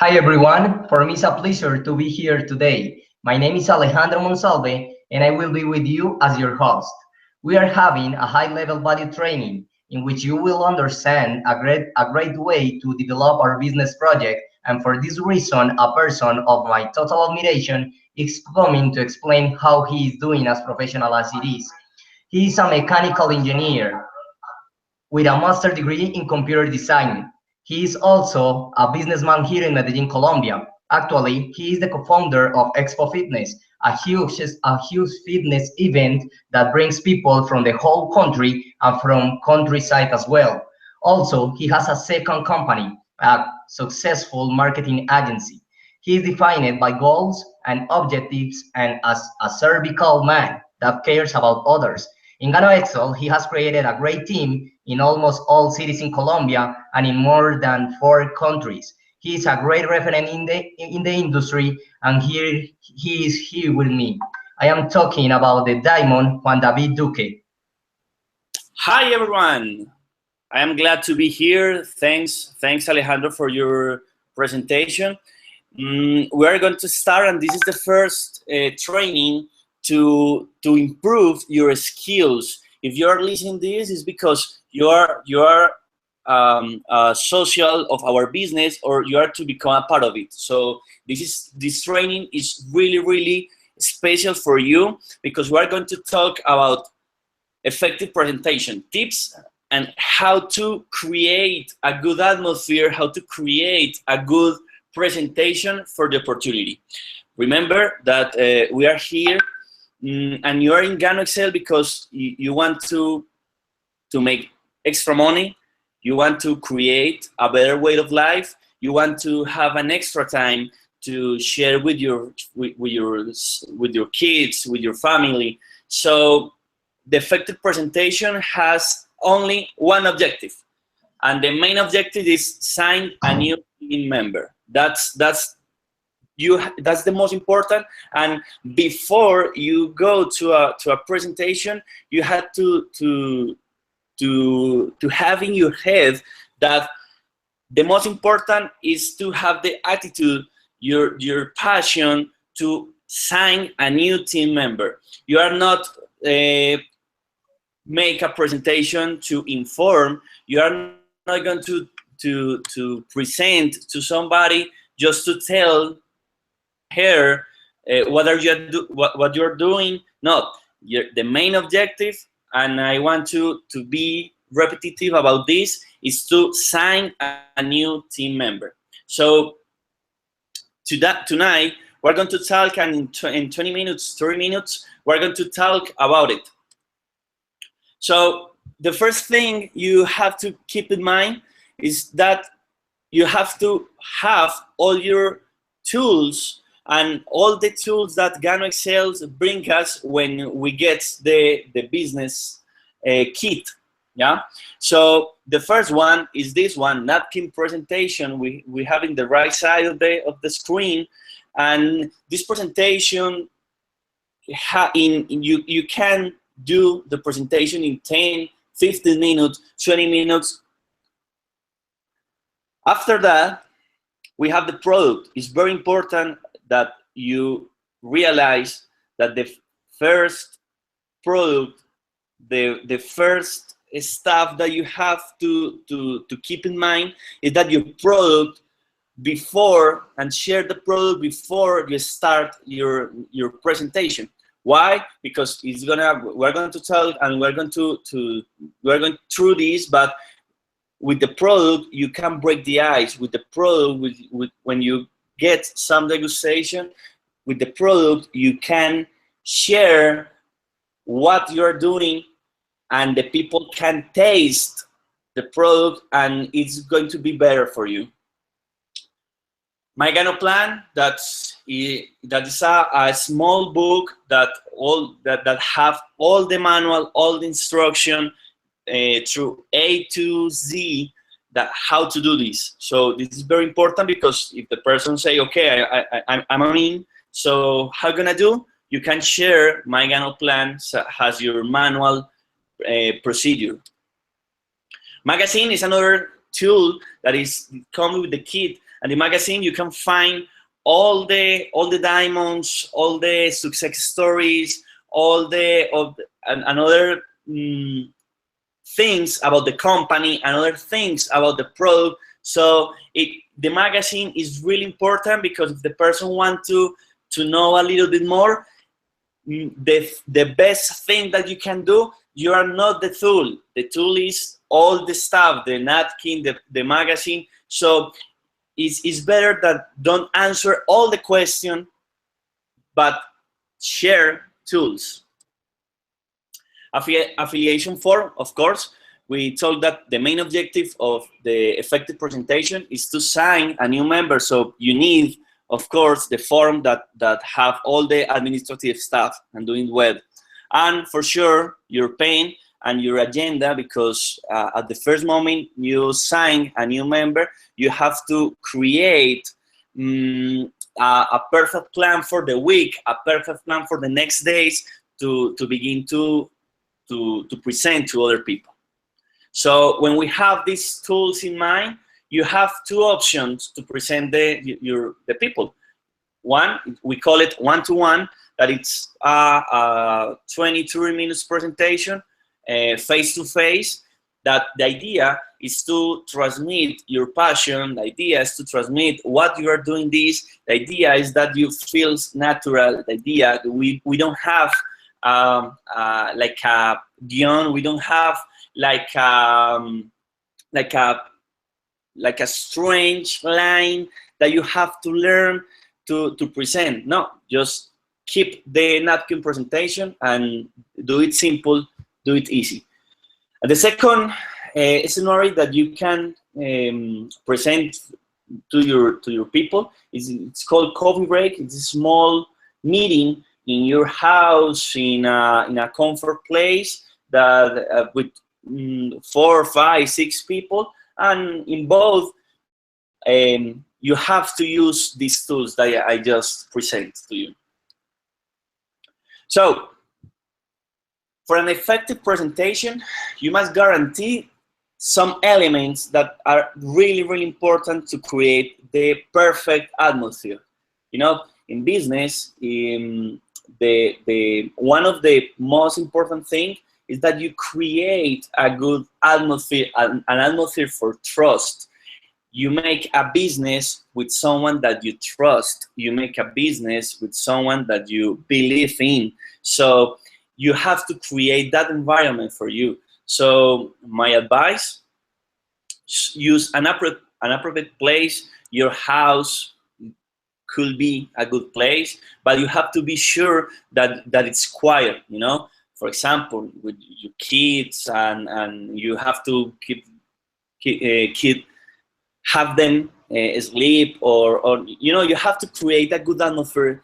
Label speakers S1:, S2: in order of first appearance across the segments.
S1: Hi everyone, for me it's a pleasure to be here today. My name is Alejandro Monsalve and I will be with you as your host. We are having a high-level value training in which you will understand a great way to develop our business project, and for this reason a person of my total admiration is coming to explain how he is doing as professional as it is. He is a mechanical engineer with a master's degree in computer design. He is also a businessman here in Medellin, Colombia. Actually, he is the co-founder of Expo Fitness, a huge fitness event that brings people from the whole country and from countryside as well. Also, he has a second company, a successful marketing agency. He is defined by goals and objectives and as a cervical man that cares about others. In Gano Excel, he has created a great team in almost all cities in Colombia and in more than 4 countries. He is a great referent in the industry, and here he is here with me. I am talking about the Diamante Juan David Duque.
S2: Hi everyone. I am glad to be here. Thanks Alejandro for your presentation. We are going to start, and this is the first training to improve your skills. If you are listening to this, it's because you are social of our business, or you are to become a part of it. So this training is really special for you, because we are going to talk about effective presentation tips and how to create a good atmosphere, how to create a good presentation for the opportunity. Remember that we are here and you are in Gano Excel because you want to make extra money, you want to create a better way of life, you want to have an extra time to share with your kids, with your family. So the effective presentation has only one objective, and the main objective is sign a new team member. That's the most important. And before you go to a presentation, you had to have in your head that the most important is to have the attitude, your passion to sign a new team member. You are not make a presentation to inform. You are not going to present to somebody just to tell her what you're doing. No, the main objective, and I want to be repetitive about this, is to sign a new team member. So tonight we're going to talk, and in 20 minutes, 30 minutes, we're going to talk about it. So the first thing you have to keep in mind is that you have to have all your tools and all the tools that Gano Excel bring us when we get the business kit. Yeah. So the first one is this one, napkin presentation. We have in the right side of the screen, and this presentation you can do the presentation in 10, 15 minutes, 20 minutes. After that, we have the product. It's very important that you realize that the first product, the first stuff that you have to keep in mind is that your product, before, and share the product before you start your presentation. Why? Because we're going to talk, and we're going through this, but with the product you can break the ice. With the product, when you get some degustation with the product, you can share what you're doing, and the people can taste the product, and it's going to be better for you. My Gano plan, that is a small book that have all the manual, all the instruction through A to Z, that how to do this. So this is very important, because if the person say, okay, I'm in, so how gonna do? You can share my Gano plan, has your manual procedure. Magazine is another tool that is coming with the kit, And the magazine, you can find all the diamonds, all the success stories, all the and other things about the company and other things about the product. So the magazine is really important, because if the person wants to know a little bit more, the best thing that you can do, you are not the tool. The tool is all the stuff, the napkin, the magazine. So it's better that don't answer all the question, but share tools. Affiliation form, of course. We told that the main objective of the effective presentation is to sign a new member. So you need, of course, the form that have all the administrative stuff and doing well. And for sure, your pen and your agenda, because at the first moment you sign a new member, you have to create a perfect plan for the week, a perfect plan for the next days to begin to present to other people. So when we have these tools in mind, you have two options to present the people. One, we call it one-to-one, that it's a 20-30 minutes presentation, face-to-face, that the idea is to transmit your passion, the idea is to transmit what you are doing this, the idea is that you feel natural, the idea that we don't have like a guion, we don't have like a strange line that you have to learn to present. No, just keep the napkin presentation and do it simple, do it easy. And the second scenario that you can present to your people it's called coffee break. It's a small meeting in your house, in a comfort place that with 4, 5, 6 people, and in both you have to use these tools that I just present to you. So for an effective presentation, you must guarantee some elements that are really, really important to create the perfect atmosphere. You know, in business, one of the most important things is that you create a good atmosphere, an atmosphere for trust. You make a business with someone that you trust. You make a business with someone that you believe in. So you have to create that environment for you. So my advice, use an appropriate place. Your house could be a good place, but you have to be sure that it's quiet, you know. For example, with your kids, and you have to have them sleep, or you know, you have to create a good atmosphere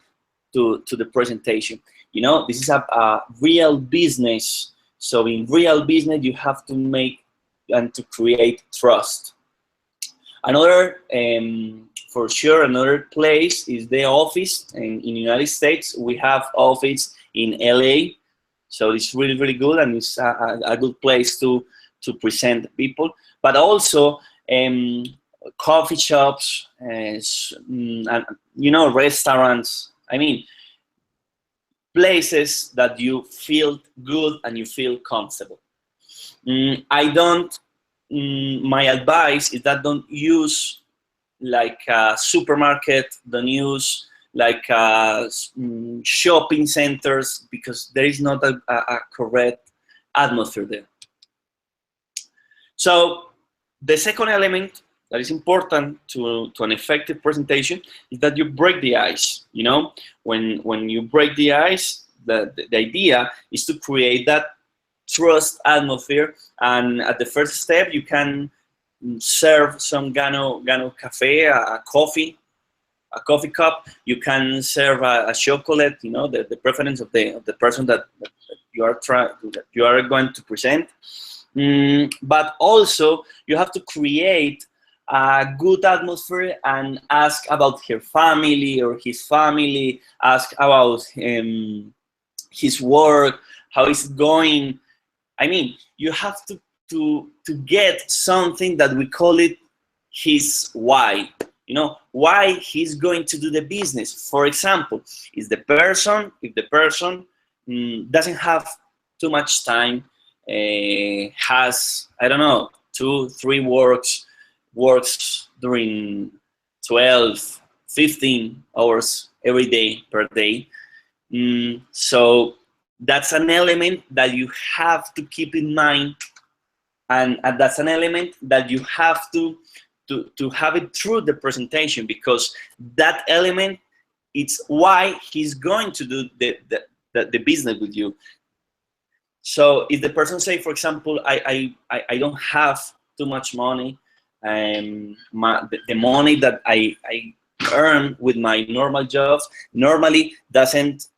S2: to the presentation. You know, this is a real business. So in real business, you have to make and to create trust. Another, for sure, another place is the office. In the United States, we have office in LA. So it's really, really good, and it's a good place to present people. But also coffee shops, and you know, restaurants. I mean, places that you feel good and you feel comfortable. My advice is that don't use like a supermarket, don't use like shopping centers, because there is not a correct atmosphere there. So the second element that is important to an effective presentation is that you break the ice. You know, when you break the ice, the idea is to create that trust atmosphere. And at the first step, you can serve some Gano cafe, a coffee cup. You can serve a chocolate, you know, the preference of the person that you are going to present. But also you have to create a good atmosphere and ask about her family or his family, ask about his work, how is it going. I mean, you have to get something that we call it his why. You know, why he's going to do the business. For example, if the person doesn't have too much time, has, I don't know, 2-3 works during 12, 15 hours every day per day. So that's an element that you have to keep in mind, and that's an element that you have to have it through the presentation, because that element, it's why he's going to do the business with you. So if the person say, for example, I don't have too much money, and the money that I earn with my normal jobs normally doesn't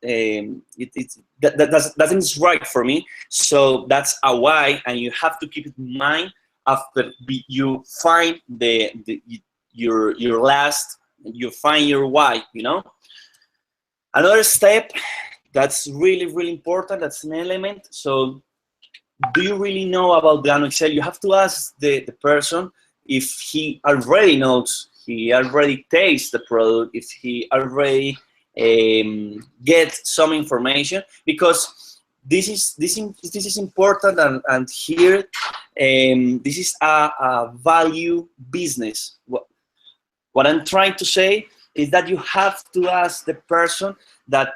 S2: doesn't right for me. So that's a why, and you have to keep it in mind after you find you find your why. You know, another step that's really important, that's an element. So do you really know about Gano Excel? You have to ask the person if he already knows, he already tastes the product, if he already gets some information, because this is important, and here this is a value business. What I'm trying to say is that you have to ask the person that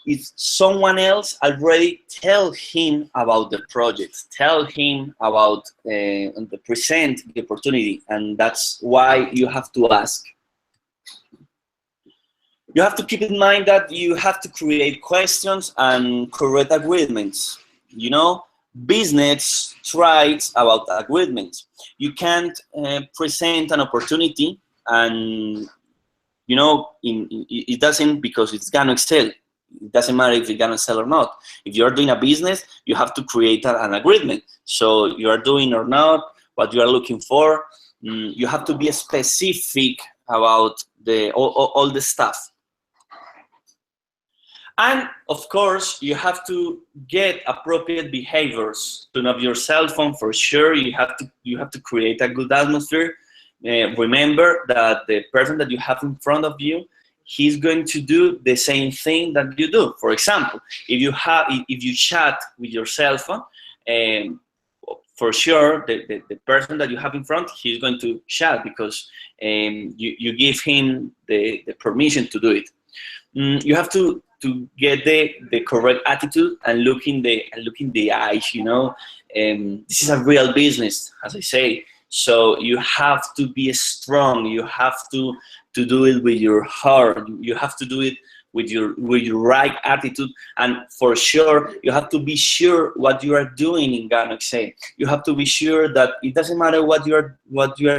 S2: if someone else already tell him about the project, tell him about the present the opportunity, and that's why you have to ask. You have to keep in mind that you have to create questions and correct agreements. You know, business thrives about agreements. You can't present an opportunity and, you know, it doesn't, because it's gonna excel. It doesn't matter if you're gonna sell or not. If you're doing a business, you have to create an agreement. So you are doing or not, what you are looking for. You have to be specific about all the stuff. And of course, you have to get appropriate behaviors. Turn off your cell phone for sure. You have to create a good atmosphere. Remember that the person that you have in front of you, he's going to do the same thing that you do. For example, if you chat with your cell phone, for sure the person that you have in front, he's going to chat because you give him the permission to do it. You have to get the correct attitude and look in the eyes. You know, this is a real business, as I say. So you have to be strong. You have to do it with your heart. You have to do it with your right attitude, and for sure you have to be sure what you are doing in Gano Excel. You have to be sure that it doesn't matter what you are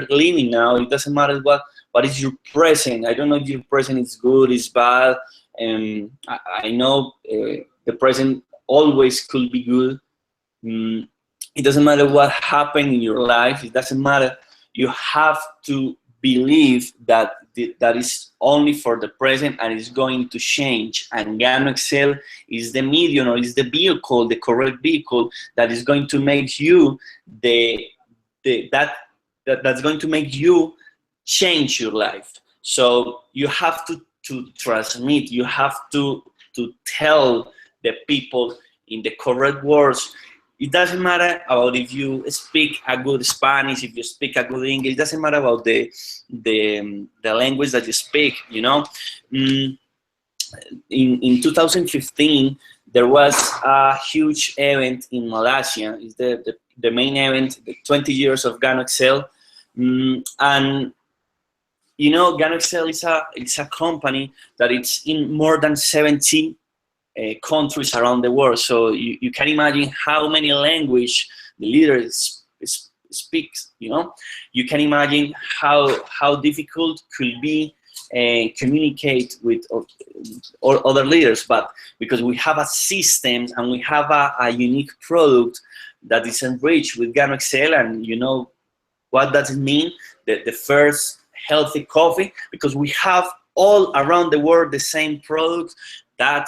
S2: living now. It doesn't matter what is your present. I don't know if your present is good, is bad. I know the present always could be good. It doesn't matter what happened in your life. It doesn't matter. You have to believe that that is only for the present and is going to change. And Gano Excel is the medium, or is the vehicle, the correct vehicle that is going to make you that's going to make you change your life. So you have to transmit. You have to tell the people in the correct words. It doesn't matter about if you speak a good Spanish, if you speak a good English. It doesn't matter about the language that you speak. You know, in 2015 there was a huge event in Malaysia. It's the main event, the 20 years of Gano Excel, and you know, Gano Excel is a company that it's in more than 70 countries around the world. So you can imagine how many language the leader speaks. You know, you can imagine how difficult could be communicate with other leaders. But because we have a system and we have a unique product that is enriched with Gano Excel, and you know what does it mean? The first healthy coffee, because we have all around the world the same product that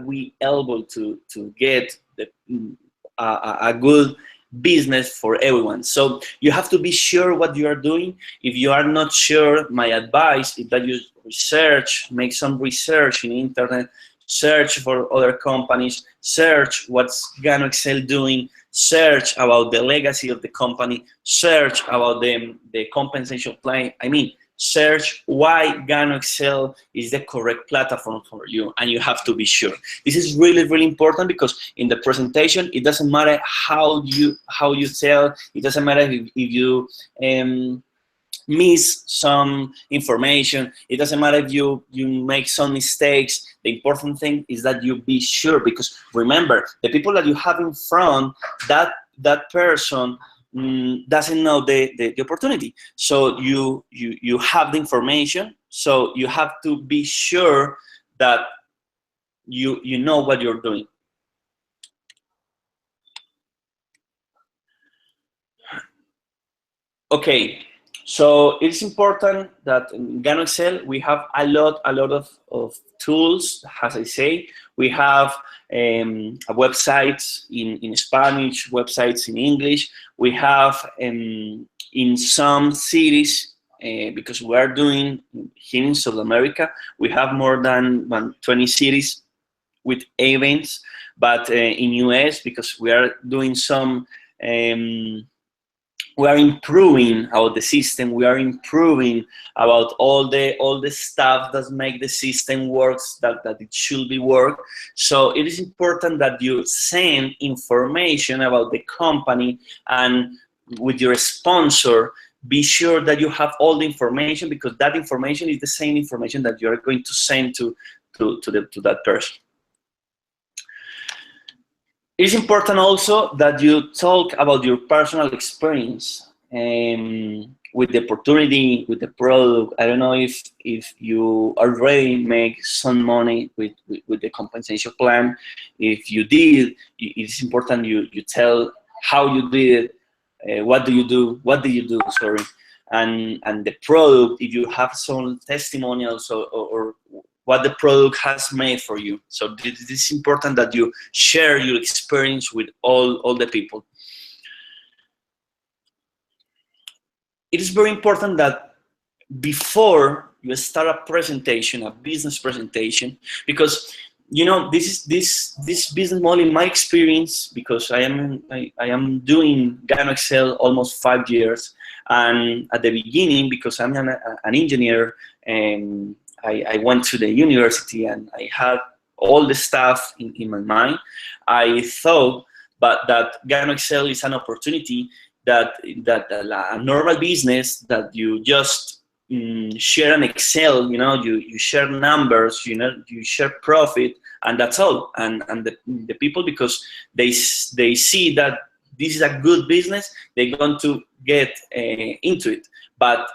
S2: we able to get a good business for everyone. So you have to be sure what you are doing. If you are not sure, my advice is that you research, make some research in the internet, search for other companies, search what's Gano Excel doing, search about the legacy of the company, search about the compensation plan. I mean, search why Gano Excel is the correct platform for you, and you have to be sure. This is really, really important, because in the presentation, it doesn't matter how you sell. It doesn't matter if you miss some information. It doesn't matter if you make some mistakes. The important thing is that you be sure, because remember, the people that you have in front, that person doesn't know the opportunity. So you have the information, so you have to be sure that you know what you're doing. Okay, so it's important that in Gano Excel we have a lot of tools. As I say, we have websites in Spanish, websites in English. We have in some cities, because we are doing here in South America, we have more than 20 cities with events. But in US, because we are doing some we are improving about the system. We are improving about all the stuff that make the system works that it should be work. So it is important that you send information about the company, and with your sponsor, be sure that you have all the information, because that information is the same information that you are going to send to that person. It's important also that you talk about your personal experience with the opportunity, with the product. I don't know if you already make some money with the compensation plan. If you did, it's important you tell how you did it, what do you do, sorry, and the product, if you have some testimonials or what the product has made for you. So it is important that you share your experience with all the people. It is very important that before you start a presentation, a business presentation, because you know this business model, in my experience, because I am doing Gano Excel almost 5 years, and at the beginning, because I'm an engineer, and I went to the university and I had all the stuff in my mind. I thought that Gano Excel is an opportunity that a normal business that you just share an Excel, you share numbers, you share profit, and that's all. And the people, because they see that this is a good business, they're going to get into it. But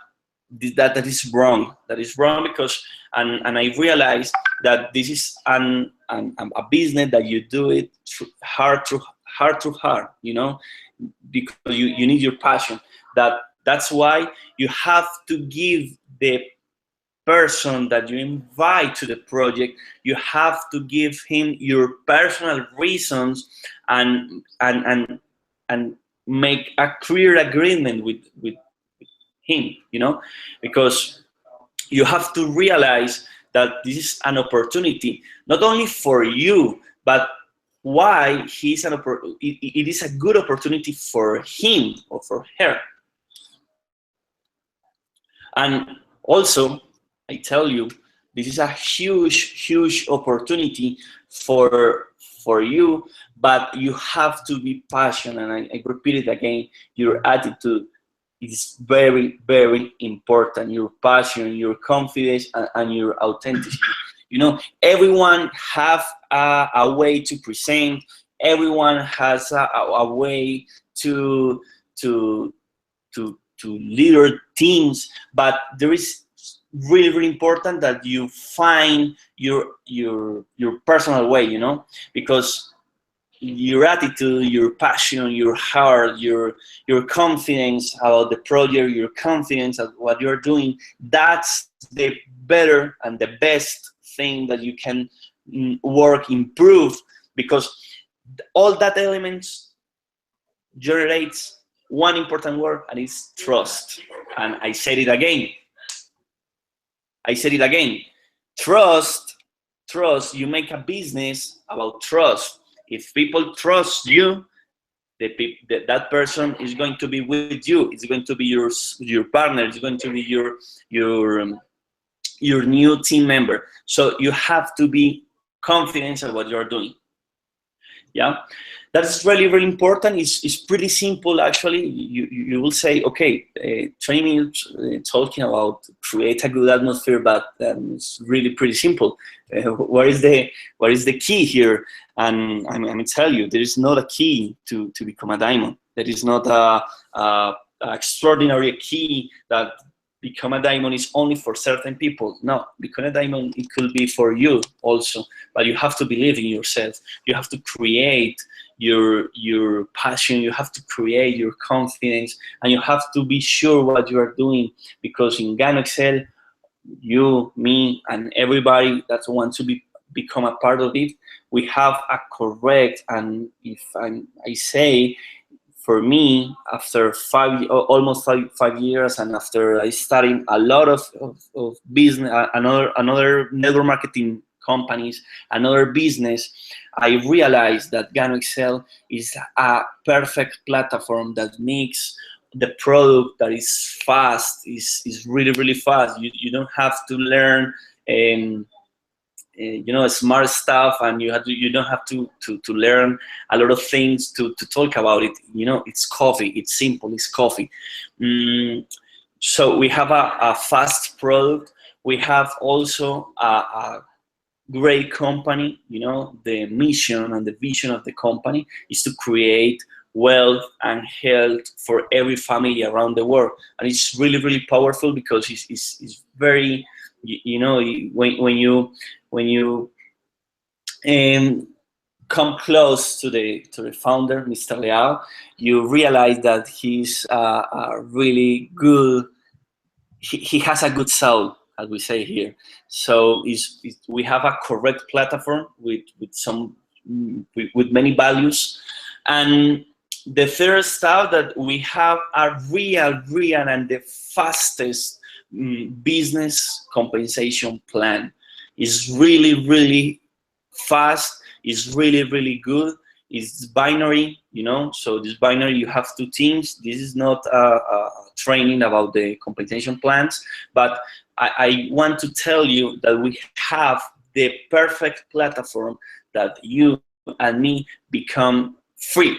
S2: that is wrong. That is wrong, because and I realized that this is a business that you do it hard to hard, because you need your passion. That's why you have to give the person that you invite to the project, you have to give him your personal reasons and make a clear agreement with him, because you have to realize that this is an opportunity, not only for you, but why it is a good opportunity for him or for her. And also, I tell you, this is a huge opportunity for you, but you have to be passionate. And I repeat it again, your attitude is very important. Your passion, your confidence, and your authenticity. Everyone have a way to present. Everyone has a way to lead teams, but there is really important that you find your personal way, because your attitude, your passion, your heart, your confidence about the project, your confidence at what you're doing, that's the better and the best thing that you can improve, because all that elements generates one important word, and it's trust. And I said it again. Trust. You make a business about trust. If people trust you, that person is going to be with you. It's going to be your partner. It's going to be your new team member. So you have to be confident in what you're doing. Yeah, that's really, really important. It's pretty simple, actually. You will say, okay, 20 minutes talking about create a good atmosphere, but it's really pretty simple. What is the key here? And I'm going to tell you, there is not a key to become a diamond. There is not a extraordinary key that become a diamond is only for certain people. No, become a diamond, it could be for you also, but you have to believe in yourself. You have to create your passion, you have to create your confidence, and you have to be sure what you are doing, because in Gano Excel, you, me, and everybody that wants to become a part of it, we have a correct, and if I say, for me, after almost five years, and after I studied a lot of business, another network marketing companies, another business, I realized that Gano Excel is a perfect platform that makes the product that is fast, is really, really fast. You don't have to learn smart stuff, and you don't have to learn a lot of things to talk about it. It's coffee. It's simple. It's coffee. So we have a fast product. We have also a great company. The mission and the vision of the company is to create wealth and health for every family around the world, and it's really, really powerful, because it's very, when you come close to the founder, Mr. Leal, you realize that he's a really good. He has a good soul, as we say here. So we have a correct platform with many values, and the third stuff that we have a real and the fastest business compensation plan. Is really, really fast. Is really, really good. It's binary, So this binary, you have two teams. This is not a training about the compensation plans, but I want to tell you that we have the perfect platform that you and me become free.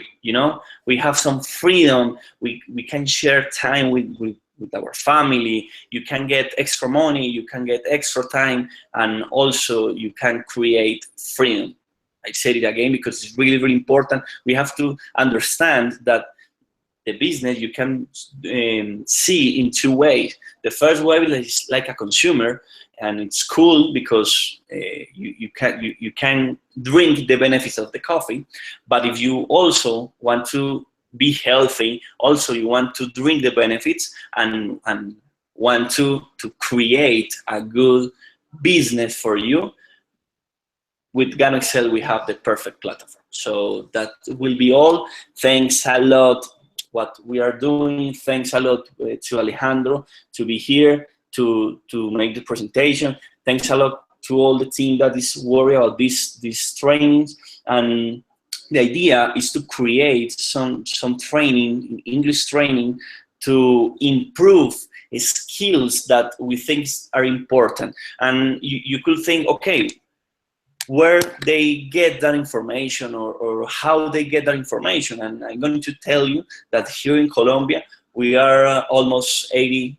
S2: We have some freedom. We can share time with our family. You can get extra money, you can get extra time, and also you can create freedom. I said it again because it's really, really important. We have to understand that the business you can see in two ways. The first way is like a consumer, and it's cool because you can drink the benefits of the coffee. But if you also want to be healthy, also you want to drink the benefits and want to create a good business for you, with Gano Excel we have the perfect platform. So that will be all. Thanks a lot what we are doing. Thanks a lot to Alejandro to be here to make the presentation. Thanks a lot to all the team that is worried about these trainings. And the idea is to create some training, English training, to improve skills that we think are important. And you could think, okay, where they get that information or how they get that information. And I'm going to tell you that here in Colombia, we are almost 80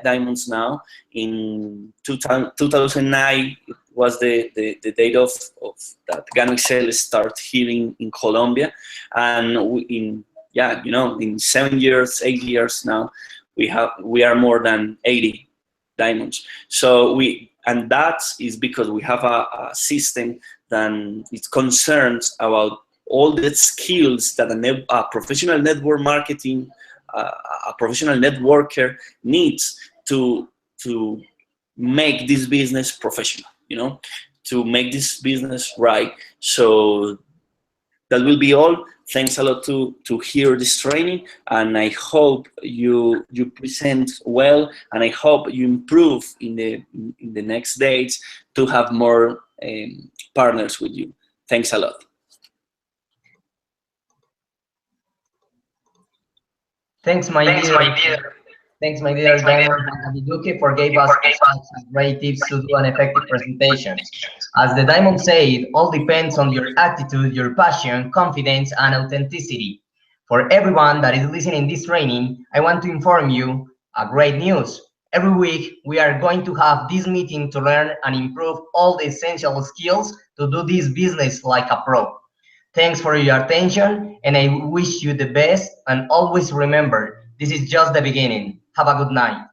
S2: diamonds now. In 2009, it was the date of that Gano Excel start here in Colombia. And in 7 years, 8 years now, we are more than 80 diamonds. And that is because we have a system that is concerned about all the skills that a professional network marketing, a professional networker needs to make this business professional, to make this business right. So that will be all. Thanks a lot to hear this training, and I hope you present well, and I hope you improve in the next days to have more partners with you. Thanks a lot.
S1: Thanks, my dear. Thanks, my dear Diamante Juan David Duque, for giving us such great tips to do an effective presentation. As the Diamond said, all depends on your attitude, your passion, confidence, and authenticity. For everyone that is listening this training, I want to inform you a great news. Every week, we are going to have this meeting to learn and improve all the essential skills to do this business like a pro. Thanks for your attention, and I wish you the best, and always remember, this is just the beginning. Have a good night.